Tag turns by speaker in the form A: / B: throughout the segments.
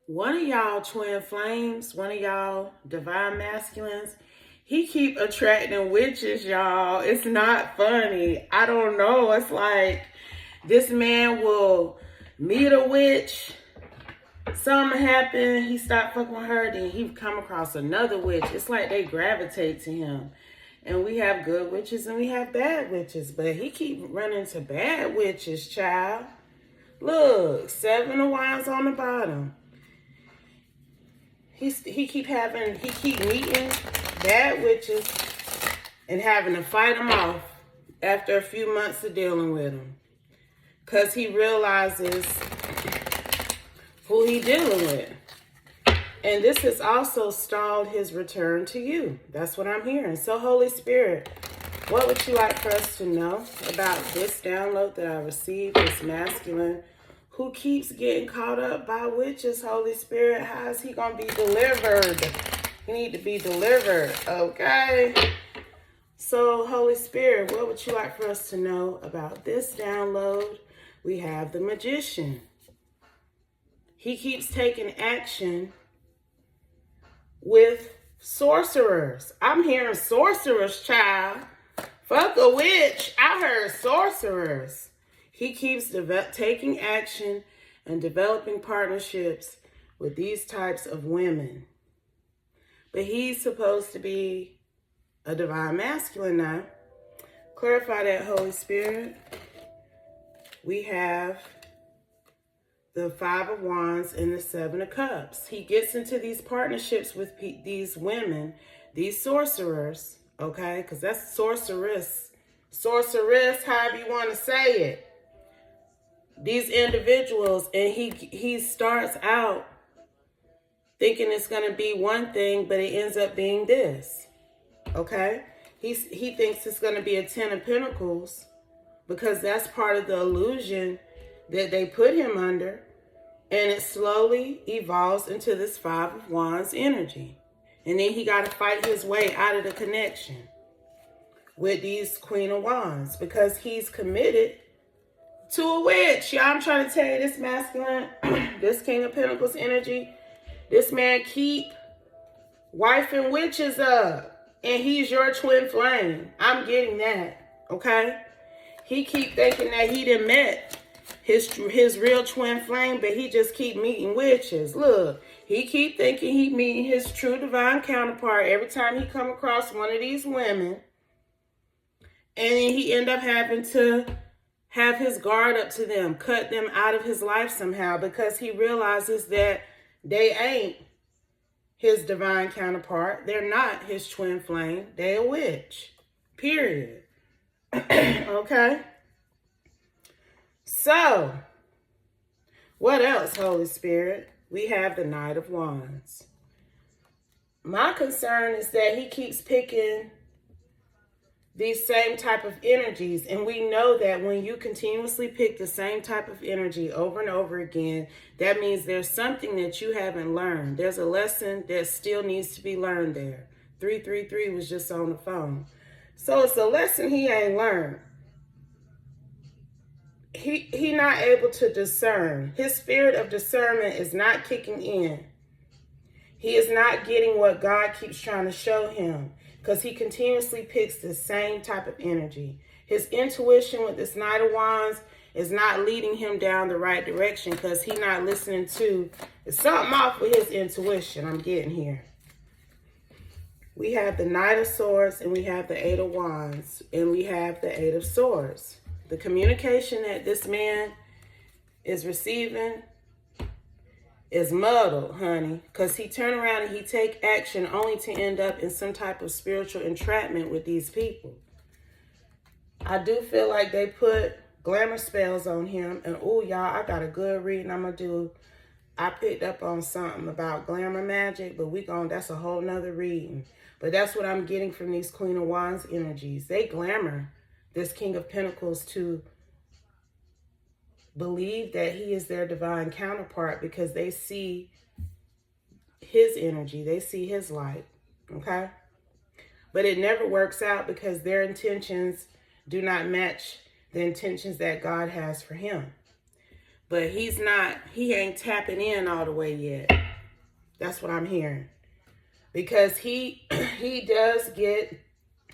A: One of y'all twin flames, one of y'all divine masculines, he keep attracting witches, y'all. It's not funny. I don't know. It's like this man will meet a witch. Something happened. He stopped fucking with her. Then he come across another witch. It's like they gravitate to him. And we have good witches and we have bad witches. But he keep running to bad witches, child. Look, 7 of Wands on the bottom. He keep meeting bad witches and having to fight them off after a few months of dealing with them, cause he realizes who he dealing with, and this has also stalled his return to you. That's what I'm hearing. So Holy Spirit, what would you like for us to know about this download that I received? This masculine who keeps getting caught up by witches. Holy Spirit, how is he going to be delivered? He need to be delivered, okay? So, Holy Spirit, what would you like for us to know about this download? We have the Magician. He keeps taking action with sorcerers. I'm hearing sorcerers, child. Fuck a witch. I heard sorcerers. He keeps taking action and developing partnerships with these types of women. But he's supposed to be a divine masculine now. Clarify that, Holy Spirit. We have the 5 of Wands and the 7 of Cups. He gets into these partnerships with these women, these sorcerers, okay? Because that's sorceress. Sorceress, however you want to say it. These individuals, and he starts out thinking it's going to be one thing, but it ends up being this, okay? He thinks it's going to be a 10 of Pentacles because that's part of the illusion that they put him under, and it slowly evolves into this 5 of Wands energy. And then he got to fight his way out of the connection with these Queen of Wands because he's committed to a witch. Y'all, I'm trying to tell you, this masculine, this King of Pentacles energy, this man keep wifing witches up, and he's your twin flame. I'm getting that, okay? He keep thinking that he done met his real twin flame, but he just keep meeting witches. Look, he keep thinking he meeting his true divine counterpart every time he come across one of these women, and then he end up having to have his guard up to them, cut them out of his life somehow, because he realizes that they ain't his divine counterpart. They're not his twin flame. They a witch. Period. Okay? So, what else, Holy Spirit? We have the Knight of Wands. My concern is that he keeps picking these same type of energies, and we know that when you continuously pick the same type of energy over and over again, that means there's something that you haven't learned. There's a lesson that still needs to be learned there. 333 was just on the phone. So it's a lesson he ain't learned. He not able to discern. His spirit of discernment is not kicking in. He is not getting what God keeps trying to show him, because he continuously picks the same type of energy. His intuition with this Knight of Wands is not leading him down the right direction, because he's not listening to, there's something off with his intuition I'm getting here. We have the Knight of Swords, and we have the 8 of Wands, and we have the 8 of Swords. The communication that this man is receiving is muddled, honey, because he turn around and he take action only to end up in some type of spiritual entrapment with these people. I do feel like they put glamour spells on him, and oh, y'all, I got a good reading I'm gonna do. I picked up on something about glamour magic, but that's a whole nother reading. But that's what I'm getting from these Queen of Wands energies. They glamour this King of Pentacles to believe that he is their divine counterpart because they see his energy, they see his light, okay? But it never works out because their intentions do not match the intentions that God has for him. but he ain't tapping in all the way yet. That's what I'm hearing. Because he does get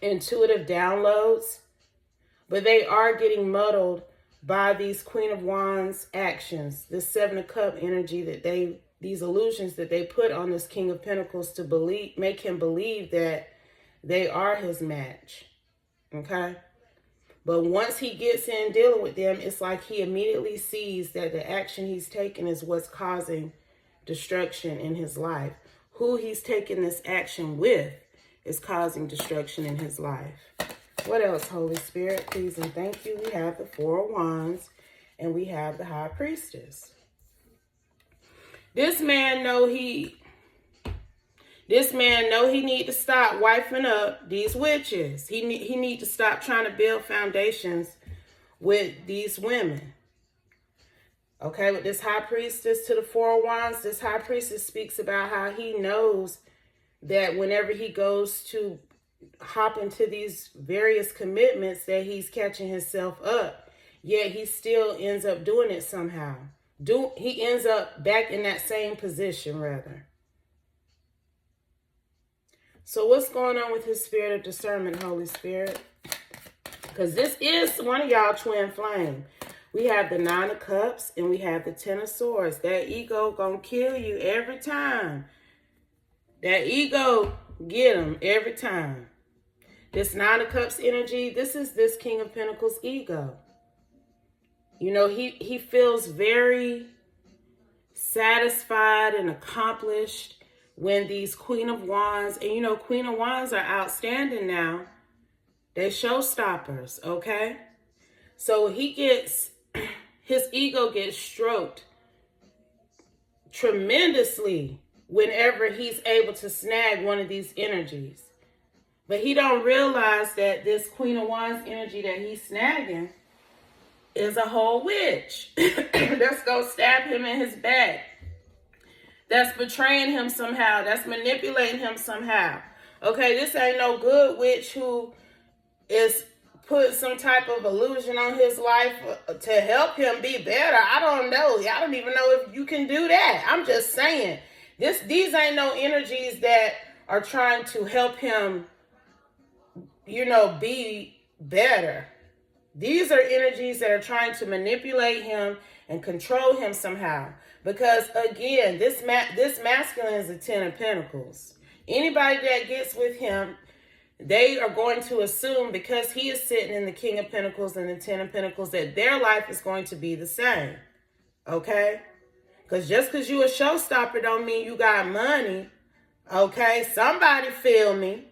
A: intuitive downloads, but they are getting muddled by these Queen of Wands actions, this Seven of Cup energy these illusions that they put on this King of Pentacles to make him believe that they are his match. Okay? But once he gets in dealing with them, it's like he immediately sees that the action he's taking is what's causing destruction in his life. Who he's taking this action with is causing destruction in his life. What else, Holy Spirit? Please and thank you. We have the Four of Wands and we have the High Priestess. This man know he need to stop wifing up these witches. He need to stop trying to build foundations with these women. Okay, with this High Priestess to the Four of Wands, this High Priestess speaks about how he knows that whenever he goes to hop into these various commitments that he's catching himself up, yet he still ends up doing it somehow. He ends up back in that same position, rather. So what's going on with his spirit of discernment, Holy Spirit? Because this is one of y'all twin flame. We have the Nine of Cups and we have the Ten of Swords. That ego gonna kill you every time. That ego get him every time. This Nine of Cups energy, this is this King of Pentacles ego. You know, he feels very satisfied and accomplished when these Queen of Wands, and you know, Queen of Wands are outstanding now. They showstoppers, okay? So his ego gets stroked tremendously whenever he's able to snag one of these energies. But he don't realize that this Queen of Wands energy that he's snagging is a whole witch that's going to stab him in his back. That's betraying him somehow. That's manipulating him somehow. Okay, this ain't no good witch who is put some type of illusion on his life to help him be better. I don't know. I don't even know if you can do that. I'm just saying. These ain't no energies that are trying to help him, you know, be better. These are energies that are trying to manipulate him and control him somehow. Because again, this masculine is a Ten of Pentacles. Anybody that gets with him, they are going to assume, because he is sitting in the King of Pentacles and the Ten of Pentacles, that their life is going to be the same. Okay? Because just because you a showstopper don't mean you got money. Okay? Somebody feel me.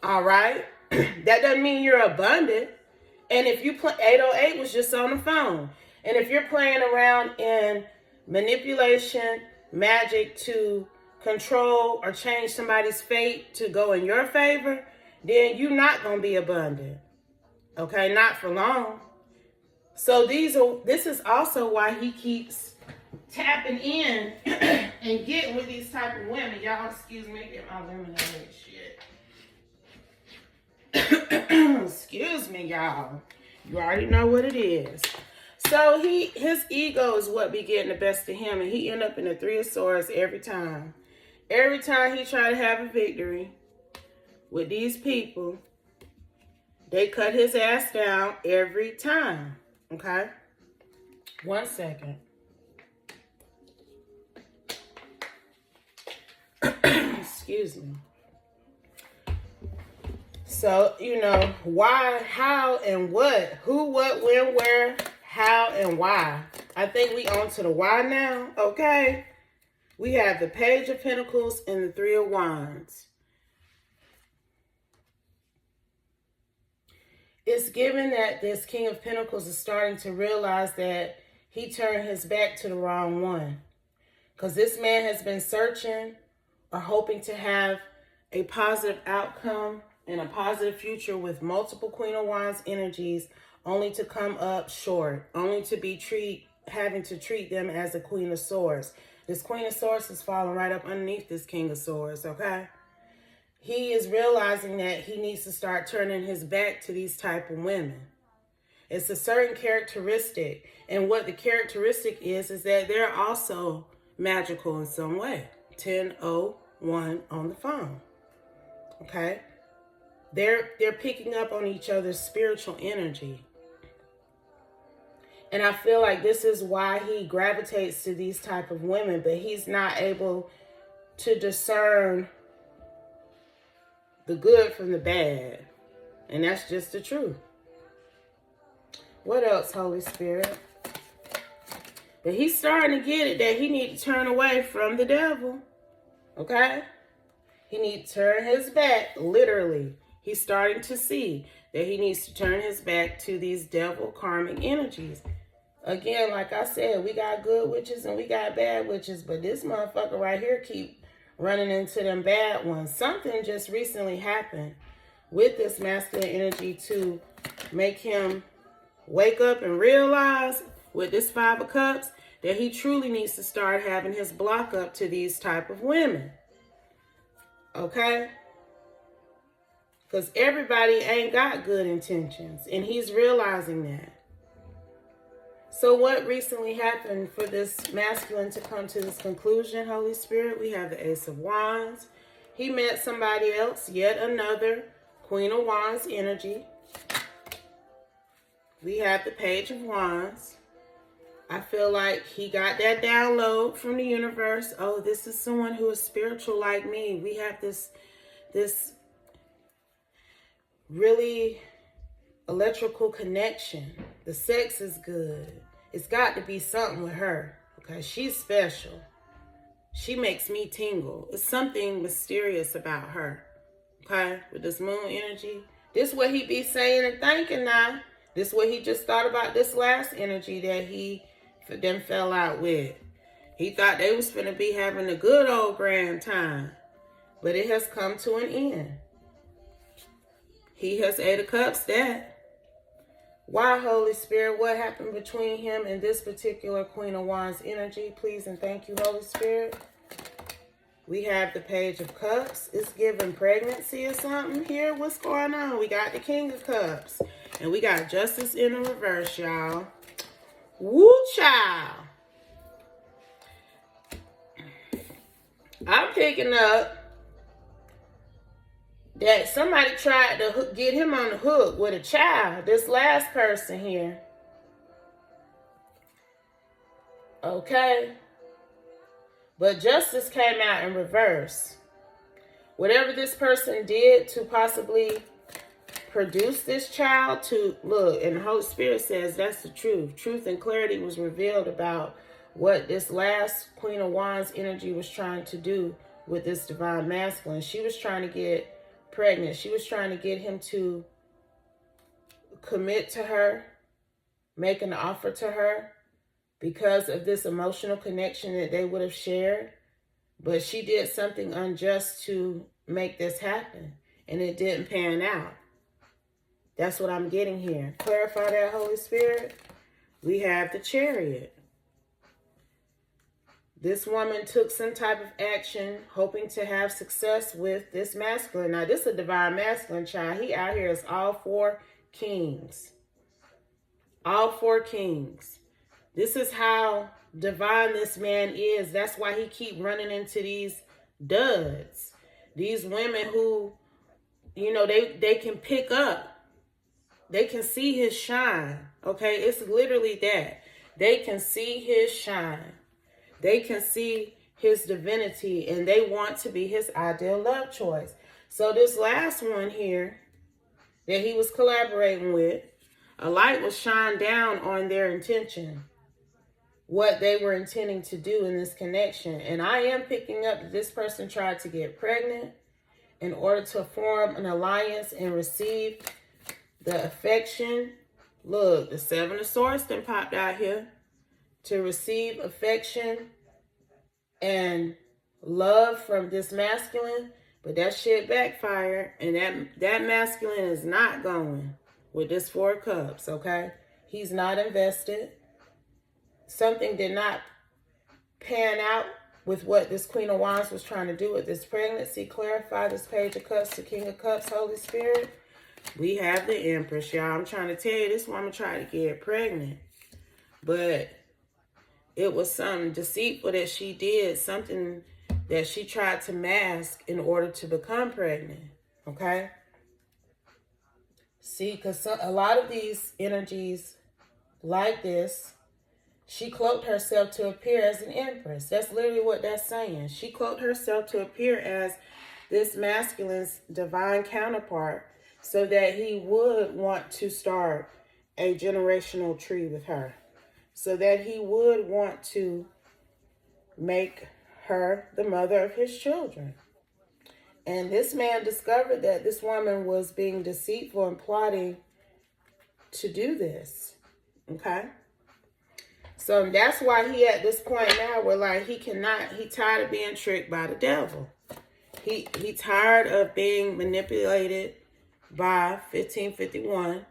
A: All right? That doesn't mean you're abundant. And if you play, 808 was just on the phone. And if you're playing around in manipulation, magic to control or change somebody's fate to go in your favor, then you're not going to be abundant. Okay, not for long. So this is also why he keeps tapping in and getting with these type of women. Y'all, excuse me, get my lemonade shit. Excuse me, y'all. You already know what it is. So his ego is what be getting the best of him, and he end up in the Three of Swords every time. Every time he try to have a victory with these people, they cut his ass down every time. Okay? 1 second. Excuse me. So, you know, why, how, and what? Who, what, when, where, how, and why. I think we on to the why now, okay? We have the Page of Pentacles and the Three of Wands. It's given that this King of Pentacles is starting to realize that he turned his back to the wrong one. Because this man has been searching or hoping to have a positive outcome and a positive future with multiple Queen of Wands energies, only to come up short, only to be having to treat them as a Queen of Swords. This Queen of Swords is falling right up underneath this King of Swords, okay? He is realizing that he needs to start turning his back to these type of women. It's a certain characteristic. And what the characteristic is that they're also magical in some way. 1001 on the phone. Okay? They're picking up on each other's spiritual energy. And I feel like this is why he gravitates to these type of women, but he's not able to discern the good from the bad. And that's just the truth. What else, Holy Spirit? But he's starting to get it that he needs to turn away from the devil. Okay? He needs to turn his back, literally. He's starting to see that he needs to turn his back to these devil karmic energies. Again, like I said, we got good witches and we got bad witches, but this motherfucker right here keep running into them bad ones. Something just recently happened with this masculine energy to make him wake up and realize with this 5 of Cups that he truly needs to start having his block up to these type of women. Okay? Because everybody ain't got good intentions, and he's realizing that. So what recently happened for this masculine to come to this conclusion, Holy Spirit? We have the Ace of Wands. He met somebody else, yet another Queen of Wands energy. We have the Page of Wands. I feel like he got that download from the universe. Oh, this is someone who is spiritual like me. We have this really electrical connection. The sex is good. It's got to be something with her. Okay, she's special. She makes me tingle. It's something mysterious about her. Okay, with this moon energy. This is what he be saying and thinking now. This is what he just thought about this last energy that he then fell out with. He thought they was finna be having a good old grand time. But it has come to an end. He has 8 of Cups, that. Why, Holy Spirit? What happened between him and this particular Queen of Wands energy? Please and thank you, Holy Spirit. We have the Page of Cups. It's giving pregnancy or something here. What's going on? We got the King of Cups. And we got Justice in the reverse, y'all. Woo, child. I'm picking up that somebody tried to get him on the hook with a child. This last person here. Okay. But justice came out in reverse. Whatever this person did to possibly produce this child to look, and the Holy Spirit says that's the truth. Truth and clarity was revealed about what this last Queen of Wands energy was trying to do with this divine masculine. She was trying to get pregnant. She was trying to get him to commit to her, make an offer to her because of this emotional connection that they would have shared. But she did something unjust to make this happen, and it didn't pan out. That's what I'm getting here. Clarify that, Holy Spirit. We have the Chariot. This woman took some type of action, hoping to have success with this masculine. Now, this is a divine masculine, child. He out here is all 4 kings. All 4 kings. This is how divine this man is. That's why he keep running into these duds. These women who, you know, they can pick up. They can see his shine. Okay, it's literally that. They can see his shine. They can see his divinity, and they want to be his ideal love choice. So this last one here that he was collaborating with, a light was shined down on their intention, what they were intending to do in this connection. And I am picking up that this person tried to get pregnant in order to form an alliance and receive the affection. Look, the 7 of Swords then popped out here. To receive affection and love from this masculine, but that shit backfired, and that masculine is not going with this 4 of Cups, okay? He's not invested. Something did not pan out with what this Queen of Wands was trying to do with this pregnancy. Clarify this Page of Cups to King of Cups, Holy Spirit. We have the Empress, y'all. I'm trying to tell you, this woman tried to get pregnant. But it was something deceitful that she did. Something that she tried to mask in order to become pregnant. Okay? See, because a lot of these energies like this, she cloaked herself to appear as an empress. That's literally what that's saying. She cloaked herself to appear as this masculine's divine counterpart so that he would want to start a generational tree with her. So that he would want to make her the mother of his children. And this man discovered that this woman was being deceitful and plotting to do this. Okay? So that's why he at this point now where like he tired of being tricked by the devil. He tired of being manipulated by 1551,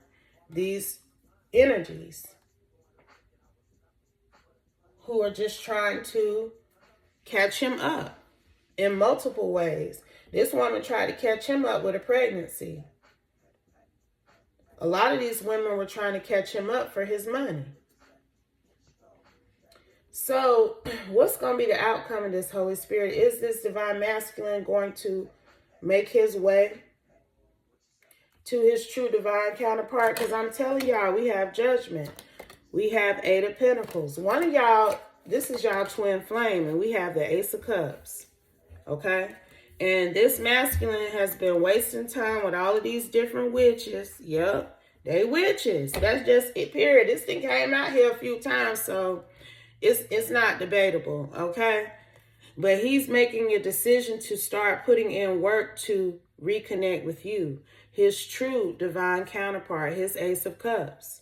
A: these energies who are just trying to catch him up in multiple ways. This woman tried to catch him up with a pregnancy. A lot of these women were trying to catch him up for his money. So what's going to be the outcome of this, Holy Spirit? Is this divine masculine going to make his way to his true divine counterpart? Because I'm telling y'all, we have Judgment. We have Eight of Pentacles. One of y'all, this is y'all twin flame, and we have the Ace of Cups. Okay? And this masculine has been wasting time with all of these different witches. Yep, they witches. That's just it, period. This thing came out here a few times, so it's not debatable, okay? But he's making a decision to start putting in work to reconnect with you, his true divine counterpart, his Ace of Cups.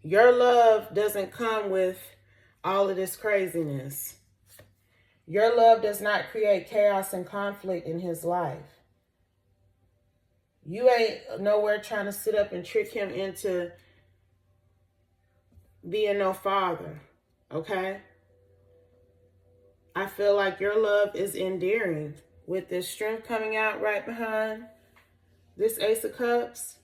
A: Your love doesn't come with all of this craziness. Your love does not create chaos and conflict in his life. You ain't nowhere trying to sit up and trick him into being no father, okay? I feel like your love is endearing with this strength coming out right behind this Ace of Cups.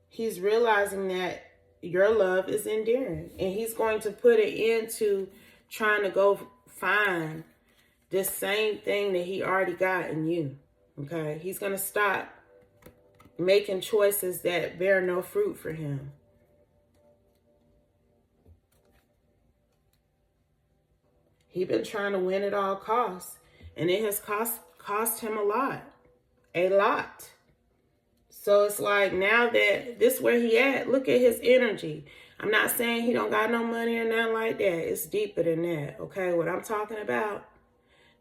A: He's realizing that your love is endearing, and he's going to put it into trying to go find this same thing that he already got in you. Okay? He's going to stop making choices that bear no fruit for him. He's been trying to win at all costs, and it has cost him a lot. A lot. So it's like now that this where he at, look at his energy. I'm not saying he don't got no money or nothing like that. It's deeper than that, okay? What I'm talking about,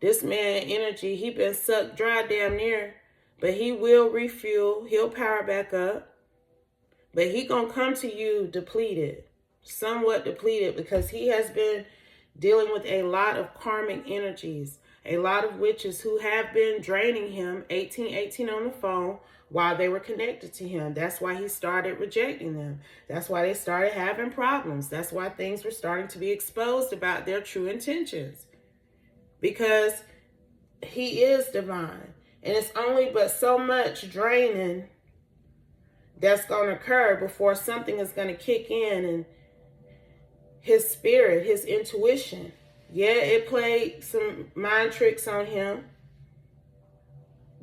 A: this man energy, he been sucked dry damn near, but he will refuel. He'll power back up, but he gonna come to you depleted, somewhat depleted, because he has been dealing with a lot of karmic energies, a lot of witches who have been draining him, 1818 on the phone, while they were connected to him. That's why he started rejecting them. That's why they started having problems. That's why things were starting to be exposed about their true intentions. Because he is divine. And it's only but so much draining that's going to occur before something is going to kick in. And his spirit, his intuition, yeah, it played some mind tricks on him.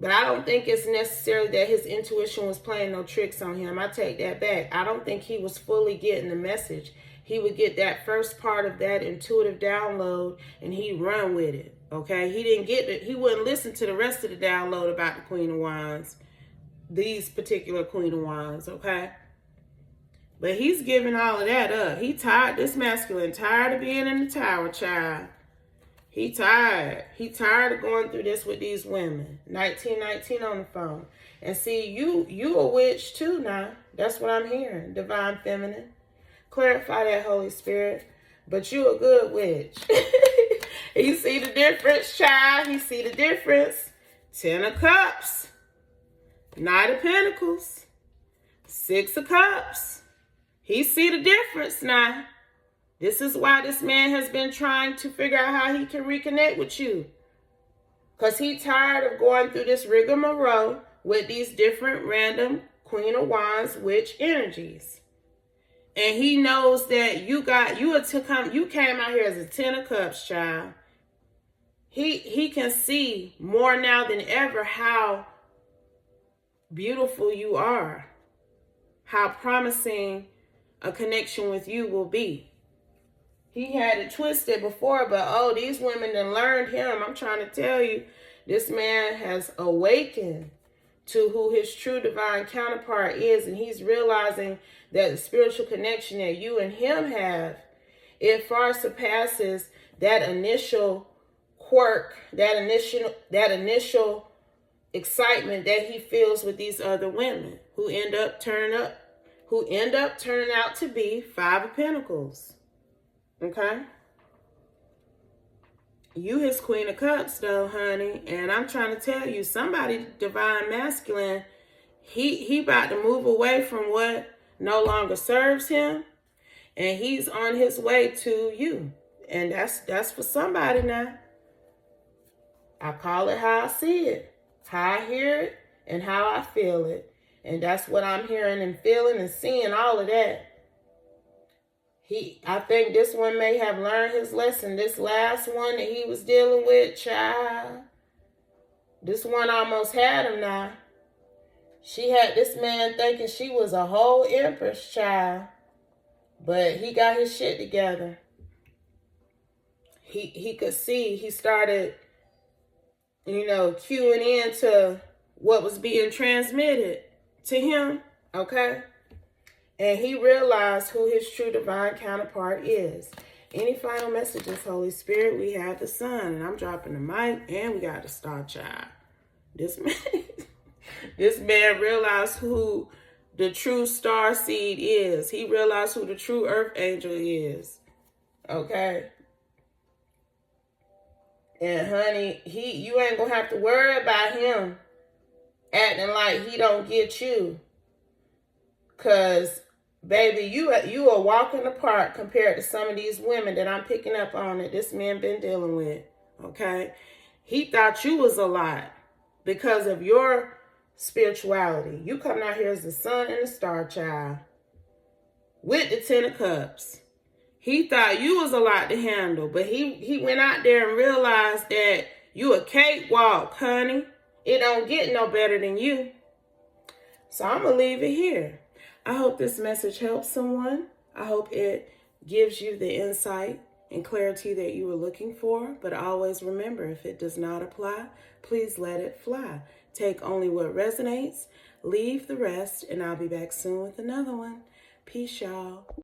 A: But I don't think it's necessarily that his intuition was playing no tricks on him. I take that back. I don't think he was fully getting the message. He would get that first part of that intuitive download and he'd run with it. Okay? He didn't get it. He wouldn't listen to the rest of the download about the Queen of Wands. These particular Queen of Wands. Okay? But he's giving all of that up. He tired. This masculine tired of being in the tower, child. He tired. He tired of going through this with these women. 1919 on the phone. And see, you a witch too now. That's what I'm hearing. Divine feminine. Clarify that, Holy Spirit. But you a good witch. You see the difference, child? You see the difference? 10 of Cups. Knight of Pentacles. 6 of Cups. He see the difference now. This is why this man has been trying to figure out how he can reconnect with you. Because he tired of going through this rigmarole with these different random Queen of Wands witch energies. And he knows that you came out here as a 10 of Cups, child. He can see more now than ever how beautiful you are, how promising a connection with you will be. He had it twisted before, but oh, these women done learned him. I'm trying to tell you, this man has awakened to who his true divine counterpart is, and he's realizing that the spiritual connection that you and him have, it far surpasses that initial quirk, that initial excitement that he feels with these other women who end up turning out to be 5 of Pentacles. Okay? You his Queen of Cups though, honey, and I'm trying to tell you, somebody divine masculine, he about to move away from what no longer serves him, and he's on his way to you. And that's for somebody now. I call it how I see it, how I hear it, and how I feel it. And that's what I'm hearing and feeling and seeing, all of that. I think this one may have learned his lesson. This last one that he was dealing with, child. This one almost had him now. She had this man thinking she was a whole empress, child. But he got his shit together. He could see, he started, cueing into what was being transmitted to him, okay? And he realized who his true divine counterpart is. Any final messages, Holy Spirit? We have the Sun, and I'm dropping the mic, and we got the Star Child. This man realized who the true star seed is. He realized who the true earth angel is, okay? And honey, you ain't gonna have to worry about him acting like he don't get you. Cause baby, you are walking apart compared to some of these women that I'm picking up on that this man been dealing with. Okay? He thought you was a lot because of your spirituality. You coming out here as the Sun and the Star Child with the 10 of Cups. He thought you was a lot to handle, but he went out there and realized that you a cakewalk, honey. It don't get no better than you. So I'm going to leave it here. I hope this message helps someone. I hope it gives you the insight and clarity that you were looking for. But always remember, if it does not apply, please let it fly. Take only what resonates, leave the rest, and I'll be back soon with another one. Peace, y'all.